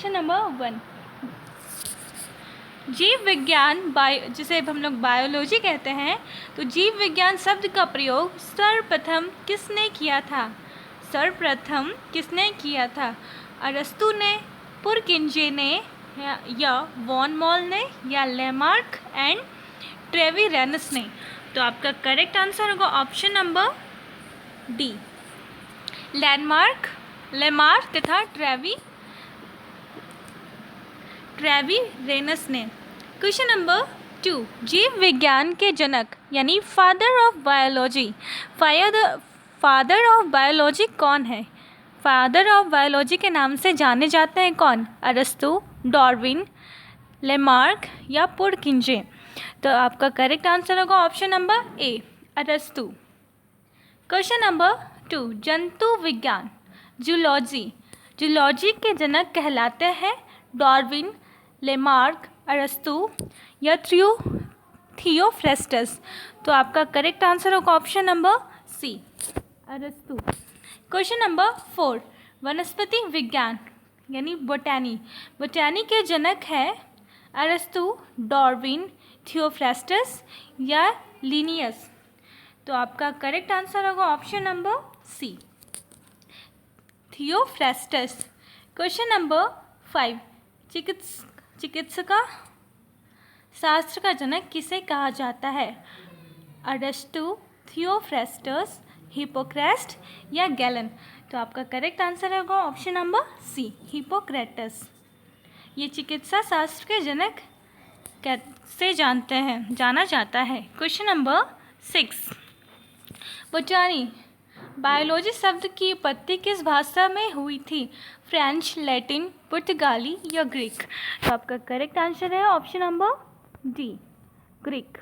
Question number 1, जीव विज्ञान जिसे हम लोग बायोलॉजी कहते हैं, तो जीव विज्ञान शब्द का प्रयोग सर्वप्रथम किसने किया था? सर्वप्रथम किसने किया था? अरस्तु ने, पुरकिंजे ने, या वॉन मॉल ने, या लेमार्क एंड ट्रेविरेनस ने? तो आपका करेक्ट आंसर होगा ऑप्शन नंबर डी, लेमार्क तथा ट्रेविरेनस ने। क्वेश्चन नंबर 2, जीव विज्ञान के जनक यानी फादर ऑफ बायोलॉजी कौन है? फादर ऑफ बायोलॉजी के नाम से जाने जाते हैं कौन? अरस्तु, डार्विन, लेमार्क या पुरकिंजे? तो आपका करेक्ट आंसर होगा ऑप्शन नंबर ए, अरस्तु। क्वेश्चन नंबर 2, जंतु विज्ञान जूलॉजी के जनक कहलाते हैं डार्विन, लेमार्क, अरस्तु या थियोफ्रेस्टस? तो आपका करेक्ट आंसर होगा ऑप्शन नंबर सी, अरस्तु। क्वेश्चन नंबर 4, वनस्पति विज्ञान यानी बोटैनी के जनक है अरस्तु, डार्विन, थियोफ्रेस्टस या लिनियस? तो आपका करेक्ट आंसर होगा option number c, Theophrastus. Question number 5, चिकित्सा शास्त्र का जनक किसे कहा जाता है? अरस्तु, थियोफ्रेस्टस, हिप्पोक्रेट्स या गैलन? तो आपका करेक्ट आंसर होगा ऑप्शन नंबर सी, हिप्पोक्रेटस। ये चिकित्सा शास्त्र के जनक कैसे जाना जाता है? क्वेश्चन नंबर 6, बोटानी बायोलॉजी शब्द की उत्पत्ति किस भाषा में हुई थी? फ्रेंच, लैटिन, पुर्तगाली या ग्रीक? तो आपका करेक्ट आंसर है option number D, Greek.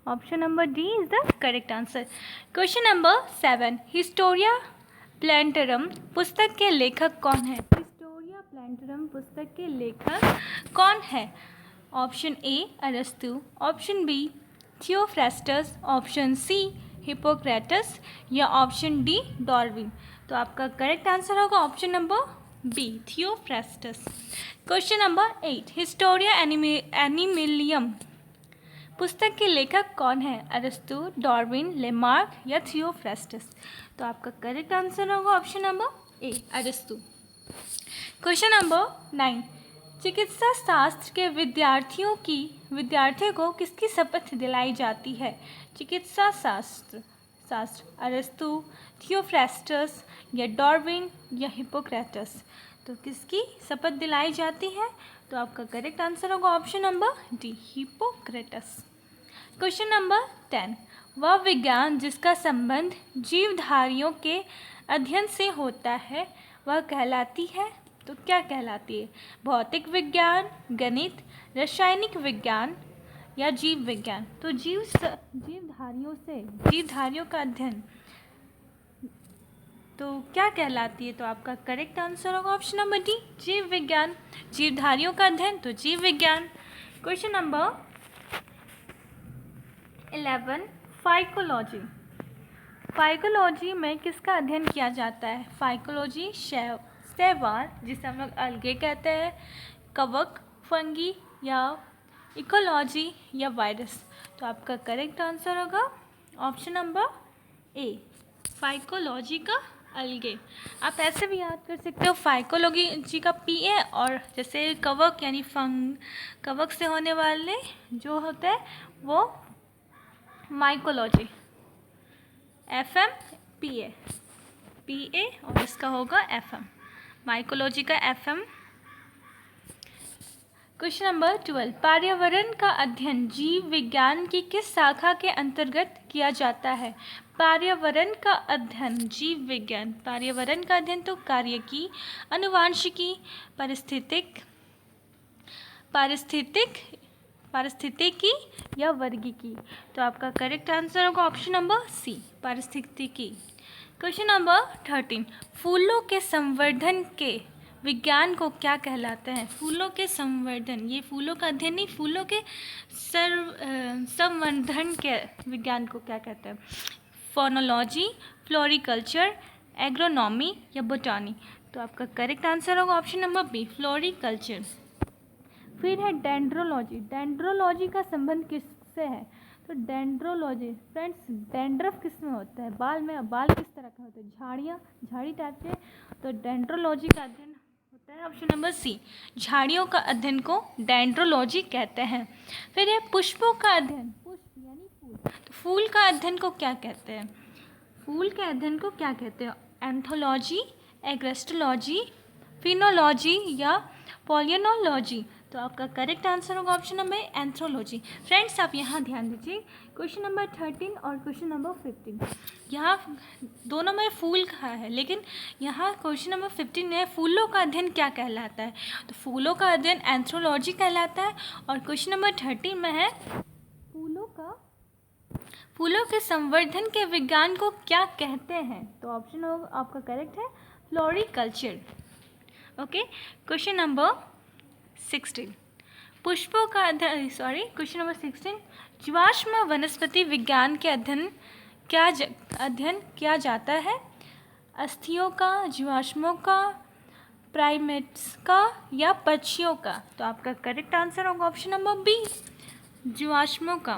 Option number D is the correct answer. Question number 7, Historia Plantarum पुस्तक के लेखक कौन है? हिस्टोरिया प्लैंटरम पुस्तक के लेखक कौन है? ऑप्शन ए, अरस्तु, option B, Theophrastus, option C, Hippocrates या ऑप्शन डी, डार्विन? तो आपका करेक्ट आंसर होगा option number B, Theophrastus. Question number 8, Historia Animalium पुस्तक के लेखक कौन है? अरस्तु, डार्विन, लेमार्क या थियोफ्रेस्टस? तो आपका करेक्ट आंसर होगा ऑप्शन नंबर ए, अरस्तु। क्वेश्चन नंबर 9, चिकित्सा शास्त्र के विद्यार्थियों को किसकी शपथ दिलाई जाती है? चिकित्सा शास्त्र अरस्तु, थियोफ्रेस्टस या डार्विन या हिप्पोक्रेटस? तो किसकी शपथ दिलाई जाती है? तो आपका करेक्ट आंसर होगा option number D, Hippocrates. Question number 10, वह विज्ञान जिसका संबंध जीवधारियों के अध्ययन से होता है वह कहलाती है? तो क्या कहलाती है? भौतिक विज्ञान, गणित, रासायनिक विज्ञान या जीव विज्ञान? तो जीवधारियों का अध्ययन तो क्या कहलाती है? तो आपका करेक्ट आंसर होगा ऑप्शन नंबर डी, जीव विज्ञान। जीवधारियों का अध्ययन तो जीव विज्ञान। क्वेश्चन नंबर 11, फाइकोलॉजी में किसका अध्ययन किया जाता है? फाइकोलॉजी शैवाल जिसे हम लोग अलगे कहते हैं, कवक, फंगी या इकोलॉजी या वायरस? तो आपका करेक्ट आंसर होगा ऑप्शन नंबर ए, फाइकोलॉजी का अलगे। आप ऐसे भी याद कर सकते हो फाइकोलॉजी का पीए, और जैसे कवक यानी कवक से होने वाले जो होते हैं वो माइकोलॉजी, एफएम पीए और इसका होगा एफएम, माइकोलॉजी का एफएम। क्वेश्चन नंबर 12, पर्यावरण का अध्ययन जीव विज्ञान की किस शाखा के अंतर्गत किया जाता है? पर्यावरण का अध्ययन जीव विज्ञान, पर्यावरण का अध्ययन तो कार्यकी, आनुवांशिकी, पारिस्थितिकी या वर्गीकी? तो आपका करेक्ट आंसर होगा ऑप्शन नंबर सी, पारिस्थितिकी। क्वेश्चन नंबर 13, फूलों के संवर्धन के विज्ञान को क्या कहलाते हैं? फूलों के संवर्धन, ये फूलों का अध्ययन नहीं, फूलों के संवर्धन के विज्ञान को क्या कहते हैं? फोनोलॉजी, फ्लोरिकल्चर, एग्रोनॉमी या बोटानी? तो आपका करेक्ट आंसर होगा ऑप्शन नंबर बी, फ्लोरिकल्चर। फिर है डेंड्रोलॉजी। डेंड्रोलॉजी का संबंध किससे है? तो डेंड्रोलॉजी फ्रेंड्स, डेंड्रफ किस में होता है? बाल में। बाल किस तरह का होता है? झाड़ियाँ, झाड़ी टाइप से। तो डेंड्रोलॉजी का अध्ययन होता है ऑप्शन नंबर सी, झाड़ियों का अध्ययन को डेंड्रोलॉजी कहते हैं। फिर है पुष्पों का अध्ययन। पुष्प यानी फूल, तो फूल का अध्ययन को क्या कहते हैं? फूल के अध्ययन को क्या कहते हैं? एंथोलॉजी, एग्रेस्टोलॉजी, फिनोलॉजी या पॉलिनोलॉजी। तो आपका करेक्ट आंसर होगा ऑप्शन नंबर एंथ्रोलॉजी। फ्रेंड्स आप यहाँ ध्यान दीजिए, क्वेश्चन नंबर 13 और क्वेश्चन नंबर 15 यहाँ दोनों में फूल का है, लेकिन यहाँ क्वेश्चन नंबर 15 में फूलों का अध्ययन क्या कहलाता है? तो फूलों का अध्ययन एंथ्रोलॉजी कहलाता है। और क्वेश्चन नंबर 13 में है फूलों के संवर्धन के विज्ञान को क्या कहते हैं? तो ऑप्शन आपका करेक्ट है फ्लोरिकल्चर। ओके, क्वेश्चन नंबर 16, पुष्पों का अध्ययन, क्वेश्चन नंबर 16, जीवाश्म वनस्पति विज्ञान के अध्ययन किया जाता है? अस्थियों का, जीवाश्मों का, प्राइमेट्स का या पक्षियों का? तो आपका करेक्ट आंसर होगा ऑप्शन नंबर बी, जीवाश्मों का।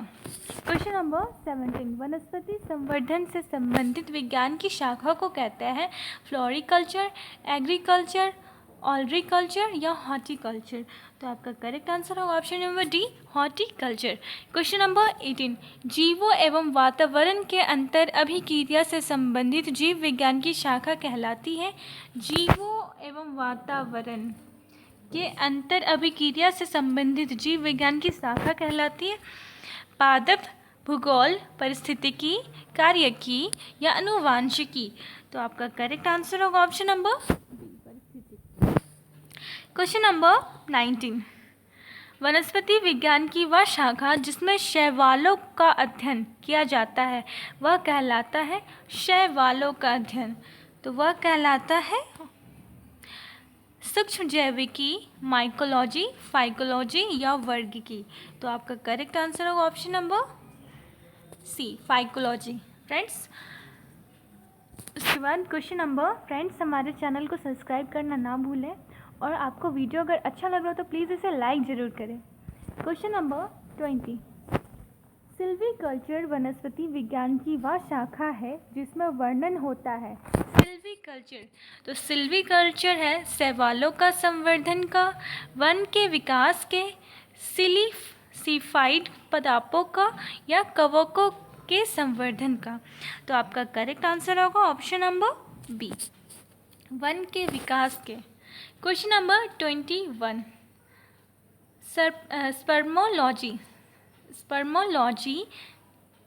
क्वेश्चन नंबर 17, वनस्पति संवर्धन से संबंधित विज्ञान की शाखा को कहते हैं फ्लोरिकल्चर, एग्रीकल्चर, ऑलरिकल्चर या हॉर्टिकल्चर? तो आपका करेक्ट आंसर होगा option number D, horticulture. Question number 18, जीवों एवं वातावरण के अंतर अभिक्रिया से संबंधित जीव विज्ञान की शाखा कहलाती है? जीवों एवं वातावरण के अंतर अभिक्रिया से संबंधित जीव विज्ञान की शाखा कहलाती है? पादप, भूगोल, पारिस्थितिकी, कार्यकी या अनुवांशिकी? तो आपका करेक्ट आंसर होगा ऑप्शन नंबर बी, पारिस्थितिकी। क्वेश्चन नंबर 19, वनस्पति विज्ञान की वह शाखा जिसमें शैवालों का अध्ययन किया जाता है वह कहलाता है? शैवालों का अध्ययन, तो वह कहलाता है सूक्ष्म जैविकी, माइकोलॉजी, फाइकोलॉजी या वर्गिकी? तो आपका करेक्ट आंसर होगा option number c, phycology. Friends उसके बाद क्वेश्चन नंबर, फ्रेंड्स हमारे चैनल को सब्सक्राइब करना ना भूलें और आपको वीडियो अगर अच्छा लग रहा हो तो प्लीज़ इसे लाइक ज़रूर करें। क्वेश्चन नंबर 20, सिल्वीकल्चर वनस्पति विज्ञान की वह शाखा है जिसमें वर्णन होता है? सिल्वीकल्चर, तो सिल्वीकल्चर है शैवालों का संवर्धन का, वन के विकास के, सिलिफाइड पदार्थों का या कवकों के संवर्धन का? तो आपका करेक्ट आंसर होगा ऑप्शन नंबर बी, वन के विकास के। Question number 21, spermology. स्पर्मोलॉजी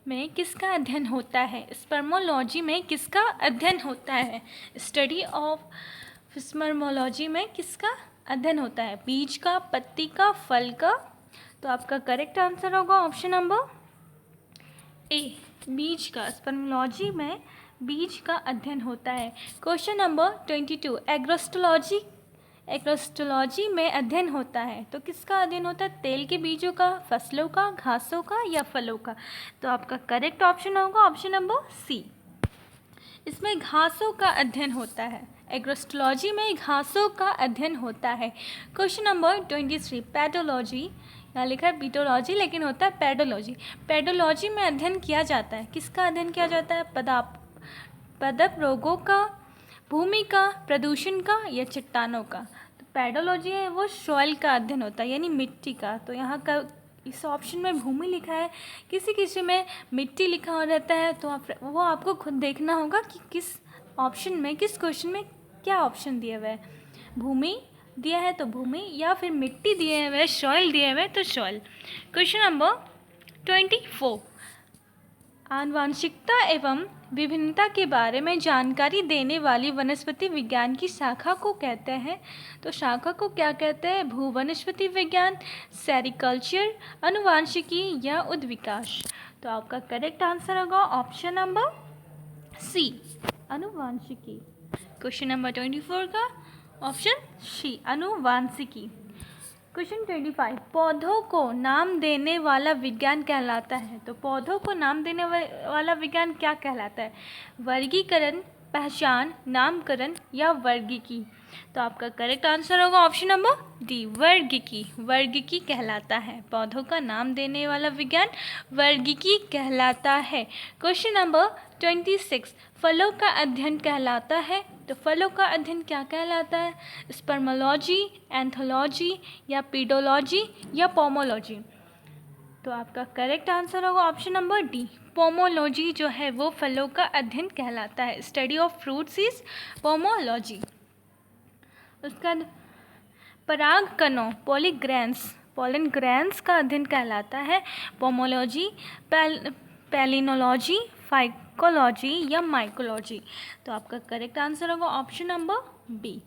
में किसका अध्ययन होता है? स्पर्मोलॉजी में किसका अध्ययन होता है? स्टडी ऑफ स्पर्मोलॉजी में किसका अध्ययन होता है? बीज का, पत्ती का, फल का? तो आपका करेक्ट आंसर होगा ऑप्शन नंबर ए, बीज का। स्पर्मोलॉजी में बीज का अध्ययन होता है। Question number 22, agrostology. एग्रोस्टोलॉजी में अध्ययन होता है, तो किसका अध्ययन होता है? तेल के बीजों का, फसलों का, घासों का या फलों का? तो आपका करेक्ट ऑप्शन होगा ऑप्शन नंबर सी, इसमें घासों का अध्ययन होता है। एग्रोस्टोलॉजी में घासों का अध्ययन होता है। Question number 23, पैडोलॉजी। यहाँ लिखा है बीटोलॉजी लेकिन होता है पैडोलॉजी। पैडोलॉजी में अध्ययन किया जाता है, किसका अध्ययन किया जाता है? पादप रोगों का, भूमि का, प्रदूषण का या चट्टानों का? तो पैडोलॉजी है वो सॉइल का अध्ययन होता है यानी मिट्टी का। तो यहाँ का इस ऑप्शन में भूमि लिखा है, किसी किसी में मिट्टी लिखा हो रहता है, तो वो आपको खुद देखना होगा कि किस ऑप्शन में, किस क्वेश्चन में क्या ऑप्शन दिया हुआ है। भूमि दिया है तो भूमि, या फिर मिट्टी दिए हुए, सॉइल दिए हुए तो सॉइल। क्वेश्चन नंबर 24, आनुवंशिकता एवं विभिन्नता के बारे में जानकारी देने वाली वनस्पति विज्ञान की शाखा को कहते हैं? तो शाखा को क्या कहते हैं? भूवनस्पति विज्ञान, सेरिकल्चर, आनुवंशिकी या उद्विकास? तो आपका करेक्ट आंसर होगा ऑप्शन नंबर सी, आनुवंशिकी। क्वेश्चन नंबर 24 का ऑप्शन सी, आनुवंशिकी। क्वेश्चन 25, पौधों को नाम देने वाला विज्ञान कहलाता है? तो पौधों को नाम देने वाला विज्ञान क्या कहलाता है? वर्गीकरण, पहचान, नामकरण या वर्गीकी। तो आपका करेक्ट आंसर होगा ऑप्शन नंबर डी, वर्गीकी। वर्गीकी कहलाता है, पौधों का नाम देने वाला विज्ञान वर्गीकी कहलाता है। क्वेश्चन नंबर 26, फलों का अध्ययन कहलाता है। तो फलों का अध्ययन क्या कहलाता है? स्पर्मोलॉजी, एंथोलॉजी या पीडोलॉजी या पोमोलॉजी। तो आपका करेक्ट आंसर होगा ऑप्शन नंबर डी, पोमोलॉजी जो है वो फलों का अध्ययन कहलाता है। Study of fruits is pomology. उसका पराग कणों, पोलन ग्रेन्स का अध्ययन कहलाता है पोमोलॉजी, पैलिनोलॉजी, फाइकोलॉजी या माइकोलॉजी। तो आपका करेक्ट आंसर होगा option number B,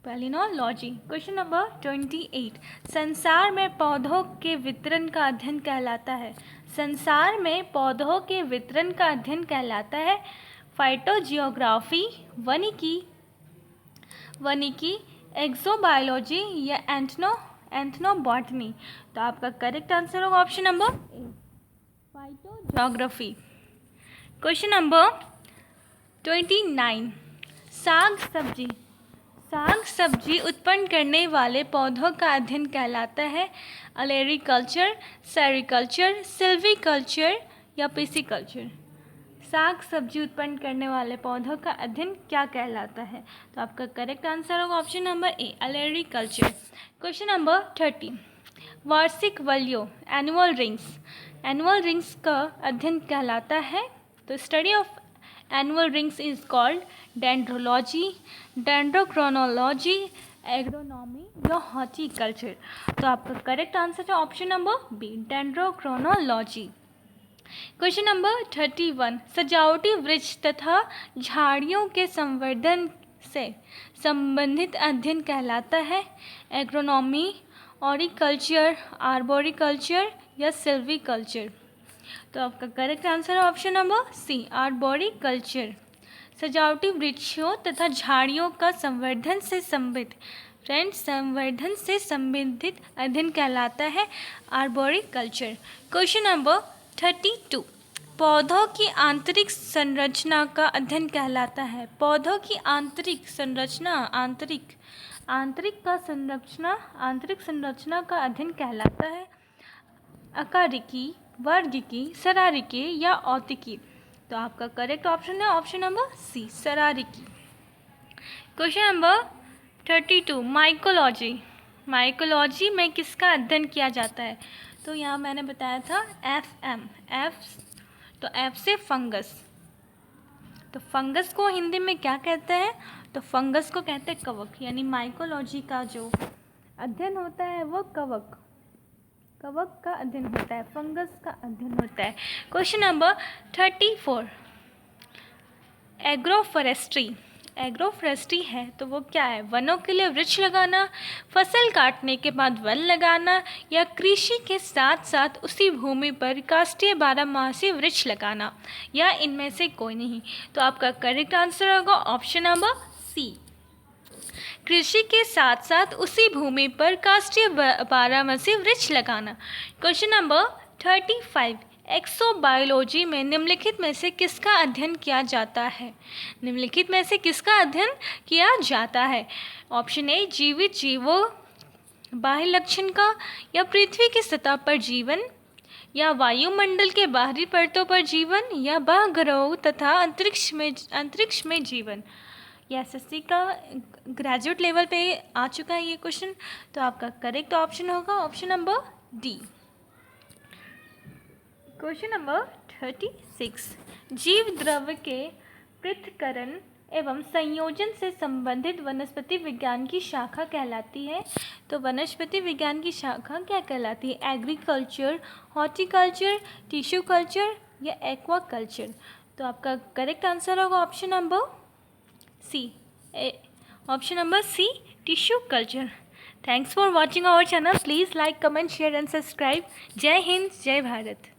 palynology. Question number 28, संसार में पौधों के वितरण का अध्ययन कहलाता है। संसार में पौधों के वितरण का अध्ययन कहलाता है फाइटोजियोग्राफी, वनिकी, एक्सोबायोलॉजी या एंथनोबॉटनी। तो आपका करेक्ट आंसर होगा ऑप्शन नंबर ए, फाइटोजियोग्राफी। क्वेश्चन नंबर 29, साग सब्जी उत्पन्न करने वाले पौधों का अध्ययन कहलाता है अलेरिकल्चर, सेरिकल्चर, सिल्वीकल्चर या पिसिकल्चर। साग सब्जी उत्पन्न करने वाले पौधों का अध्ययन क्या कहलाता है? तो आपका करेक्ट आंसर होगा option number A, olericulture. Question number 30, वार्षिक वलयों, एनुअल रिंग्स का अध्ययन कहलाता है। तो study of annual rings is called dendrology, dendrochronology, agronomy या हॉर्टिकल्चर। तो आपका करेक्ट आंसर है option number B, dendrochronology. Question number 31, सजावटी वृक्ष तथा झाड़ियों के संवर्धन से संबंधित अध्ययन कहलाता है एग्रोनॉमी, ऑरिकल्चर, आर्बोरिकल्चर या सिल्वीकल्चर। तो आपका करेक्ट आंसर है ऑप्शन नंबर सी, आर्बोरिकल्चर। सजावटी वृक्षों तथा झाड़ियों का संवर्धन से संबंधित अध्ययन कहलाता है आर्बोरिकल्चर। क्वेश्चन नंबर 32, पौधों की आंतरिक संरचना का अध्ययन कहलाता है। पौधों की आंतरिक संरचना का अध्ययन कहलाता है अकारिकी, वर्गिकी, सरारिकी या औतिकी। तो आपका करेक्ट ऑप्शन है ऑप्शन नंबर सी, सरारिकी। क्वेश्चन नंबर 32, माइकोलॉजी में किसका अध्ययन किया जाता है? तो यहाँ मैंने बताया था तो एफ से फंगस। तो फंगस को हिंदी में क्या कहते हैं? तो फंगस को कहते हैं कवक, यानी माइकोलॉजी का जो अध्ययन होता है वो कवक का अध्ययन होता है, फंगस का अध्ययन होता है। क्वेश्चन नंबर 34, एग्रोफोरेस्ट्री है तो वो क्या है? वनों के लिए वृक्ष लगाना, फसल काटने के बाद वन लगाना या कृषि के साथ साथ उसी भूमि पर काष्ठीय बारहमासी वृक्ष लगाना या इनमें से कोई नहीं। तो आपका करेक्ट आंसर होगा ऑप्शन नंबर सी, कृषि के साथ साथ उसी भूमि पर काष्ठीय बारहमासी वृक्ष लगाना। क्वेश्चन नंबर 35, एक्सोबायोलॉजी में निम्नलिखित में से किसका अध्ययन किया जाता है? निम्नलिखित में से किसका अध्ययन किया जाता है? ऑप्शन ए, जीवित जीवों बाह्य लक्षण का या पृथ्वी की सतह पर जीवन या वायुमंडल के बाहरी परतों पर जीवन या बाह्य ग्रहों तथा अंतरिक्ष में जीवन। ये एसएससी का ग्रेजुएट लेवल पे आ चुका है ये क्वेश्चन। तो आपका करेक्ट ऑप्शन होगा option number D. Question number 36, जीव द्रव्य के पृथक्करण एवं संयोजन से संबंधित वनस्पति विज्ञान की शाखा कहलाती है। तो वनस्पति विज्ञान की शाखा क्या कहलाती है? एग्रीकल्चर, हॉर्टिकल्चर, टिश्यू कल्चर या एक्वाकल्चर। तो आपका करेक्ट आंसर होगा option number C, tissue culture. Thanks for watching our channel. Please like, comment, share and subscribe. जय हिंद, जय भारत।